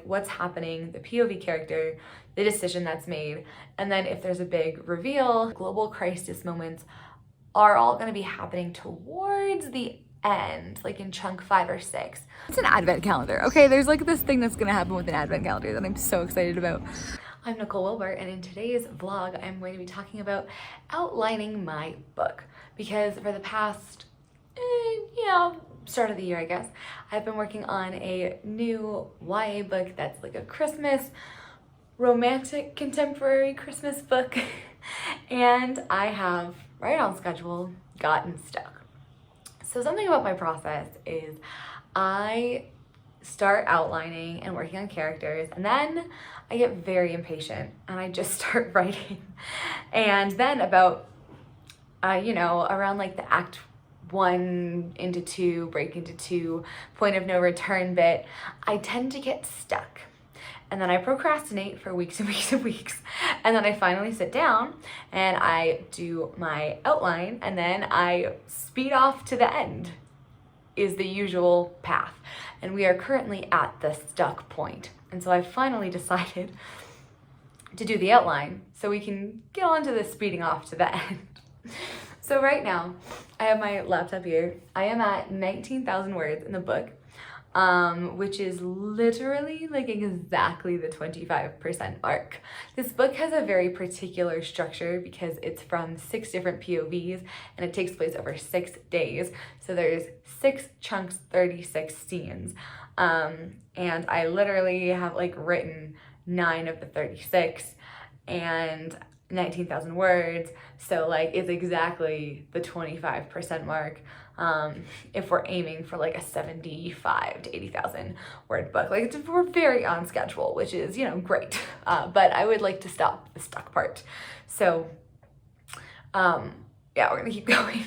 what's happening, the POV character, the decision that's made, and then if there's a big reveal, global crisis moments are all going to be happening towards the end, like in chunk 5 or 6. It's an advent calendar. Okay, there's like this thing that's going to happen with an advent calendar that I'm so excited about. I'm Nicole Wilbur, and in today's vlog, I'm going to be talking about outlining my book, because for the past, start of the year, I guess, I've been working on a new YA book that's like a Christmas, romantic, contemporary Christmas book, and I have, right on schedule, gotten stuck. So something about my process is I start outlining and working on characters, and then I get very impatient and I just start writing. And then about, around like the act 1 into 2, break into 2, point of no return bit, I tend to get stuck. And then I procrastinate for weeks and weeks and weeks. And then I finally sit down and I do my outline, and then I speed off to the end is the usual path. And we are currently at the stuck point. And so I finally decided to do the outline so we can get on to the speeding off to the end. So right now, I have my laptop here. I am at 19,000 words in the book, which is literally like exactly the 25% mark. This book has a very particular structure because it's from 6 different POVs and it takes place over 6 days. So there's 6 chunks, 36 scenes. And I literally have like written 9 of the 36 and 19,000 words. So like it's exactly the 25% mark. If we're aiming for like a 75 to 80,000 word book, like we're very on schedule, which is, great. But I would like to stop the stuck part. So, yeah, we're gonna keep going.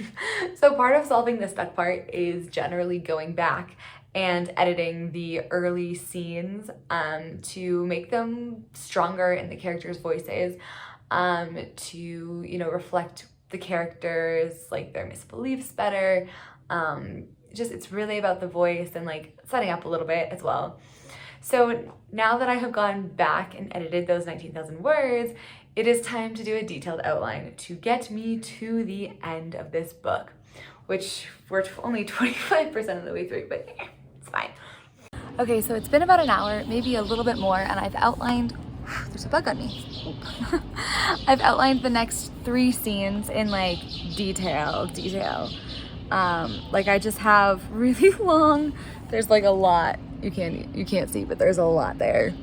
So part of solving the stuck part is generally going back and editing the early scenes, to make them stronger in the characters' voices, to, reflect the characters, like their misbeliefs better. It's really about the voice and like setting up a little bit as well. So now that I have gone back and edited those 19,000 words, it is time to do a detailed outline to get me to the end of this book, which we're only 25% of the way through, but it's fine. Okay, so it's been about an hour, maybe a little bit more, and I've outlined, there's a bug on me. I've outlined the next 3 scenes in like detail. Like I just have really long, there's like a lot, you can't see, but there's a lot there.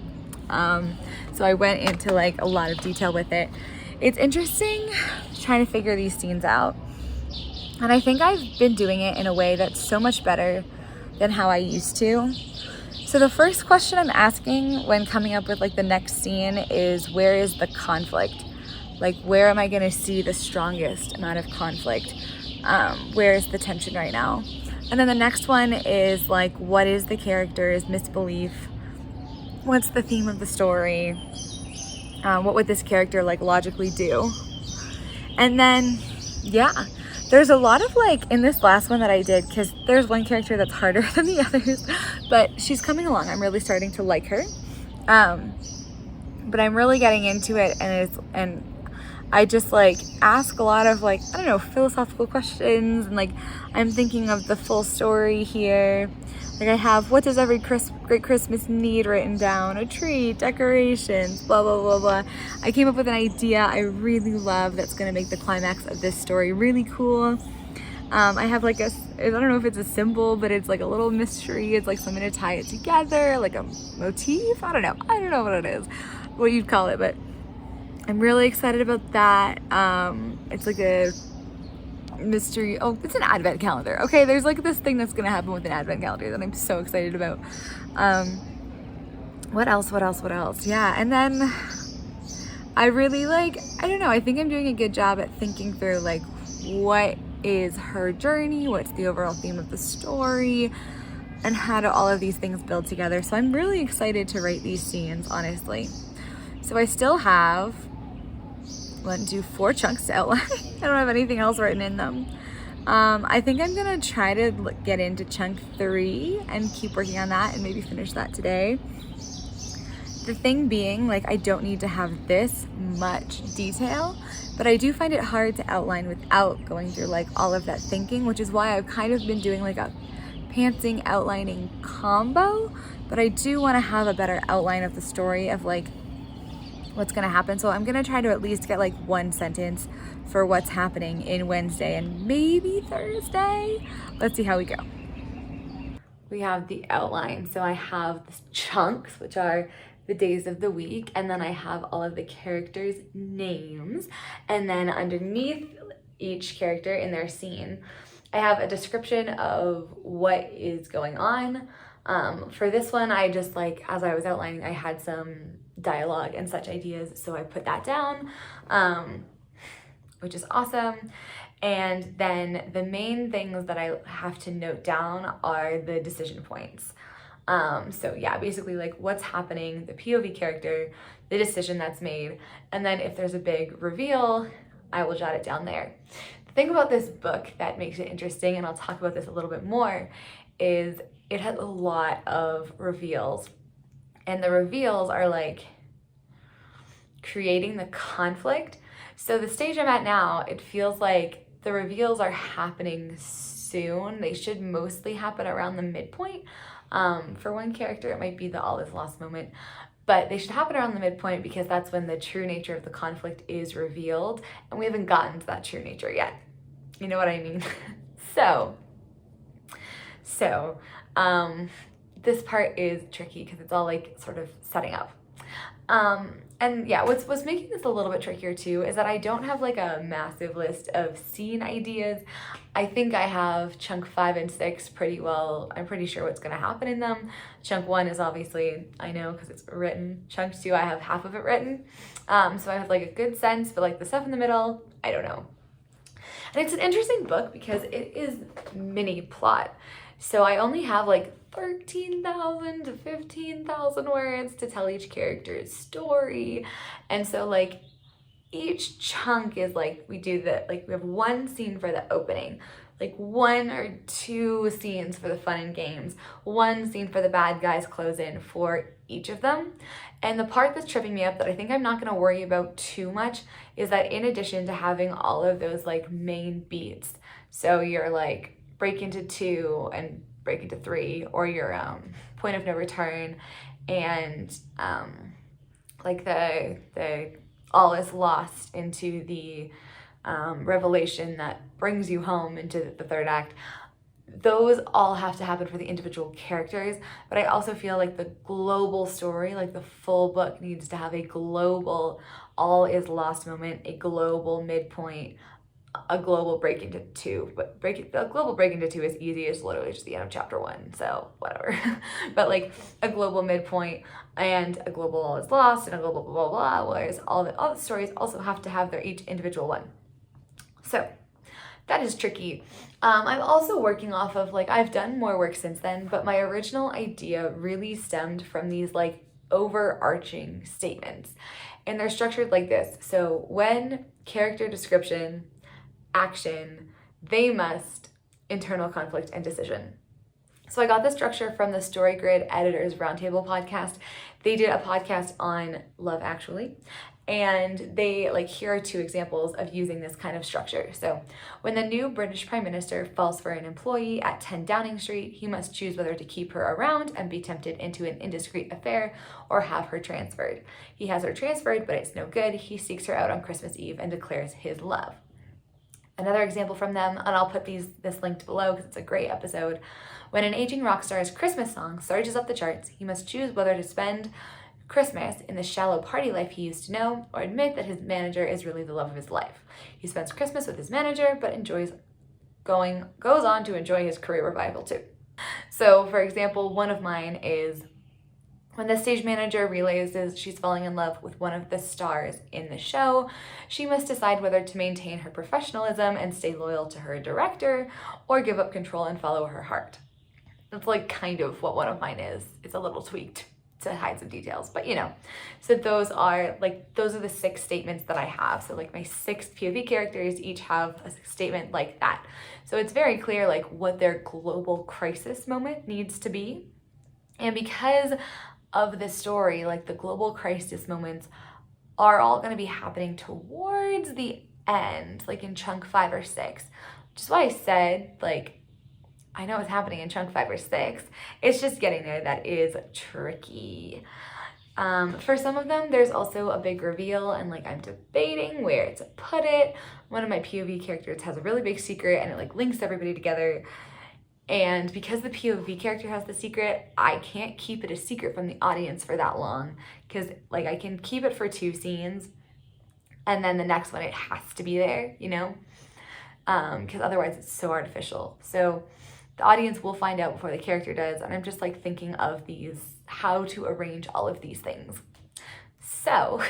So I went into like a lot of detail with it. It's interesting trying to figure these scenes out. And I think I've been doing it in a way that's so much better than how I used to. So the first question I'm asking when coming up with like the next scene is, where is the conflict? Like, where am I gonna see the strongest amount of conflict? Where is the tension right now? And then the next one is like, what is the character's misbelief? What's the theme of the story? What would this character like logically do? And then, yeah, there's a lot of like, in this last one that I did, because there's one character that's harder than the others, but she's coming along. I'm really starting to like her. But I'm really getting into it, and I just like ask a lot of like, I don't know, philosophical questions, and like I'm thinking of the full story here. Like I have, what does every great Christmas need written down? A tree, decorations, blah, blah, blah, blah. I came up with an idea I really love that's gonna make the climax of this story really cool. I have like I don't know if it's a symbol, but it's like a little mystery. It's like something to tie it together, like a motif. I don't know what it is, what you'd call it, but I'm really excited about that. It's like a mystery. Oh, it's an advent calendar. Okay, there's like this thing that's gonna happen with an advent calendar that I'm so excited about. What else? Yeah, and then I really like, I don't know, I think I'm doing a good job at thinking through like, what is her journey? What's the overall theme of the story? And how do all of these things build together? So I'm really excited to write these scenes, honestly. So I still have 4 chunks to outline. I don't have anything else written in them. I think I'm gonna try to get into chunk 3 and keep working on that and maybe finish that today. The thing being, like, I don't need to have this much detail, but I do find it hard to outline without going through like all of that thinking, which is why I've kind of been doing like a pantsing outlining combo, but I do want to have a better outline of the story of like what's going to happen. So I'm going to try to at least get like one sentence for what's happening in Wednesday and maybe Thursday. Let's see how we go. We have the outline. So I have the chunks, which are the days of the week, and then I have all of the characters' names, and then underneath each character in their scene, I have a description of what is going on. For this one, I just like, as I was outlining, I had some dialogue and such ideas, so I put that down, which is awesome. And then the main things that I have to note down are the decision points. So yeah, basically like what's happening, the POV character, the decision that's made, and then if there's a big reveal, I will jot it down there. The thing about this book that makes it interesting, and I'll talk about this a little bit more, is it has a lot of reveals, and the reveals are like creating the conflict. So the stage I'm at now, it feels like the reveals are happening soon. They should mostly happen around the midpoint. For one character, it might be the all is lost moment, but they should happen around the midpoint because that's when the true nature of the conflict is revealed, and we haven't gotten to that true nature yet. You know what I mean? So, this part is tricky because it's all like sort of setting up. And yeah, what's making this a little bit trickier too is that I don't have like a massive list of scene ideas. I think I have chunk 5 and 6 pretty well. I'm pretty sure what's going to happen in them. Chunk 1 is obviously, I know because it's written. Chunk 2, I have half of it written. So I have like a good sense, but like the stuff in the middle, I don't know. And it's an interesting book because it is mini plot. So I only have like 13,000 to 15,000 words to tell each character's story. And so like each chunk is like, we have one scene for the opening, like 1 or 2 scenes for the fun and games, 1 scene for the bad guys close in for each of them. And the part that's tripping me up that I think I'm not going to worry about too much is that in addition to having all of those like main beats, so you're like break into 2 and break into 3, or your point of no return, and like the all is lost into the revelation that brings you home into the third act. Those all have to happen for the individual characters, but I also feel like the global story, like the full book, needs to have a global all is lost moment, a global midpoint, a global break into 2. But the global break into 2 is easy. It's literally just the end of chapter 1, so whatever. But like a global midpoint and a global all is lost and a global blah blah blah, whereas all the stories also have to have their each individual one. So that is tricky. I'm also working off of like, I've done more work since then, but my original idea really stemmed from these like overarching statements, and they're structured like this. So when character description, action, they must, internal conflict, and decision. So I got this structure from the Story Grid Editors Roundtable podcast. They did a podcast on Love Actually, and they like, here are 2 examples of using this kind of structure. So when the new British Prime Minister falls for an employee at 10 Downing Street, he must choose whether to keep her around and be tempted into an indiscreet affair or have her transferred. He has her transferred, but it's no good. He seeks her out on Christmas Eve and declares his love. Another example from them, and I'll put this linked below because it's a great episode. When an aging rock star's Christmas song surges up the charts, he must choose whether to spend Christmas in the shallow party life he used to know, or admit that his manager is really the love of his life. He spends Christmas with his manager, but goes on to enjoy his career revival too. So, for example, one of mine is when the stage manager realizes she's falling in love with one of the stars in the show, she must decide whether to maintain her professionalism and stay loyal to her director, or give up control and follow her heart. That's like kind of what one of mine is. It's a little tweaked to hide some details, but you know. So those are the 6 statements that I have. So like my 6 POV characters each have a statement like that. So it's very clear like what their global crisis moment needs to be. And because of the story, like the global crisis moments, are all going to be happening towards the end, like in chunk 5 or 6, which is why I said, like, I know it's happening in chunk 5 or 6. It's just getting there that is tricky. For some of them, there's also a big reveal, and like I'm debating where to put it. One of my POV characters has a really big secret, and it like links everybody together. And because the POV character has the secret, I can't keep it a secret from the audience for that long, because like I can keep it for 2 scenes, and then the next one it has to be there, you know, because otherwise it's so artificial. So the audience will find out before the character does, and I'm just like thinking of how to arrange all of these things. So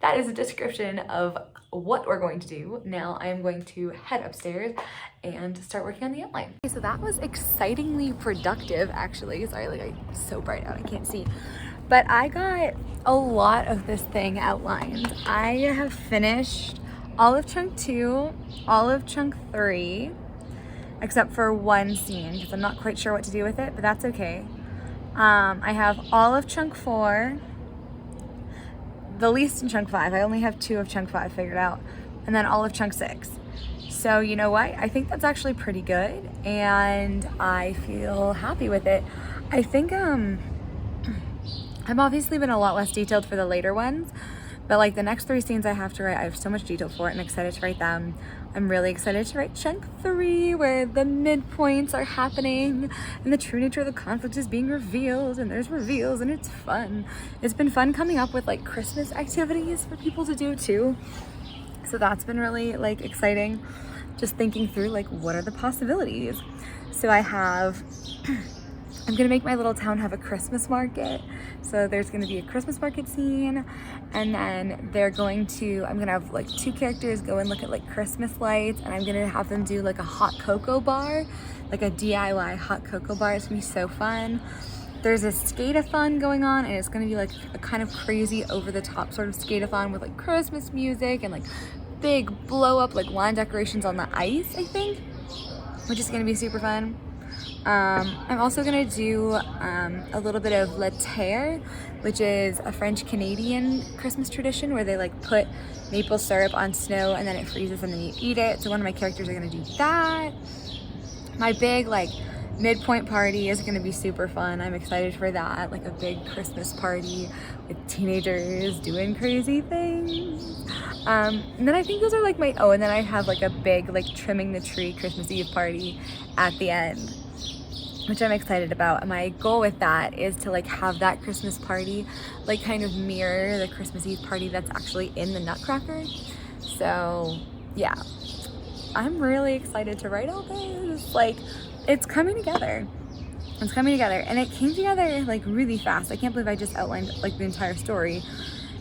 that is a description of what we're going to do. Now I am going to head upstairs and start working on the outline. Okay, so that was excitingly productive, actually. Sorry, like it's so bright out, I can't see. But I got a lot of this thing outlined. I have finished all of chunk 2, all of chunk 3, except for one scene, because I'm not quite sure what to do with it, but that's okay. I have all of chunk 4, the least in chunk 5. I only have 2 of chunk 5 figured out, and then all of chunk 6. So you know what? I think that's actually pretty good, and I feel happy with it. I think I've obviously been a lot less detailed for the later ones, but like the next 3 scenes I have to write, I have so much detail for it and excited to write them. I'm really excited to write chunk 3, where the midpoints are happening and the true nature of the conflict is being revealed, and there's reveals, and it's fun. It's been fun coming up with like Christmas activities for people to do too. So that's been really like exciting. Just thinking through like what are the possibilities. So I have I'm gonna make my little town have a Christmas market. So there's gonna be a Christmas market scene, and then I'm gonna have like 2 characters go and look at like Christmas lights, and I'm gonna have them do like a hot cocoa bar, like a DIY hot cocoa bar. It's gonna be so fun. There's a skate-a-thon going on, and it's gonna be like a kind of crazy over-the-top sort of skate-a-thon with like Christmas music and like big blow-up like lawn decorations on the ice, I think, which is gonna be super fun. I'm also gonna do a little bit of La Terre, which is a French-Canadian Christmas tradition where they like put maple syrup on snow and then it freezes and then you eat it. So one of my characters are gonna do that. My big like midpoint party is gonna be super fun. I'm excited for that, like a big Christmas party with teenagers doing crazy things. And then I think those are like and then I have like a big like trimming the tree Christmas Eve party at the end, which I'm excited about. And my goal with that is to like have that Christmas party like kind of mirror the Christmas Eve party that's actually in the Nutcracker. So yeah, I'm really excited to write all this. Like, it's coming together. It's coming together, and it came together like really fast. I can't believe I just outlined like the entire story,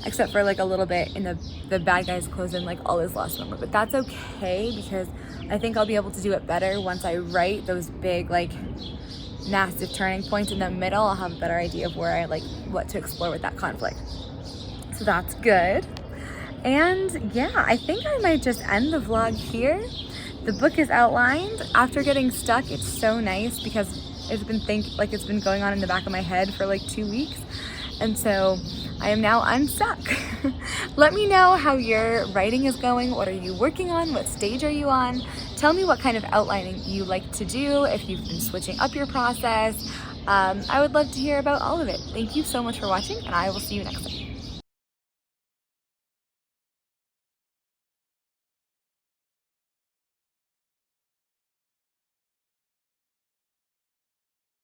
except for like a little bit in the bad guy's close in like all his last number. But that's okay, because I think I'll be able to do it better once I write those big like massive turning points in the middle. I'll have a better idea of where I like what to explore with that conflict. So that's good. And yeah, I think I might just end the vlog here. The book is outlined. After getting stuck, it's so nice because it's been going on in the back of my head for like 2 weeks. And so I am now unstuck. Let me know how your writing is going. What are you working on? What stage are you on? Tell me what kind of outlining you like to do, if you've been switching up your process. I would love to hear about all of it. Thank you so much for watching, and I will see you next time.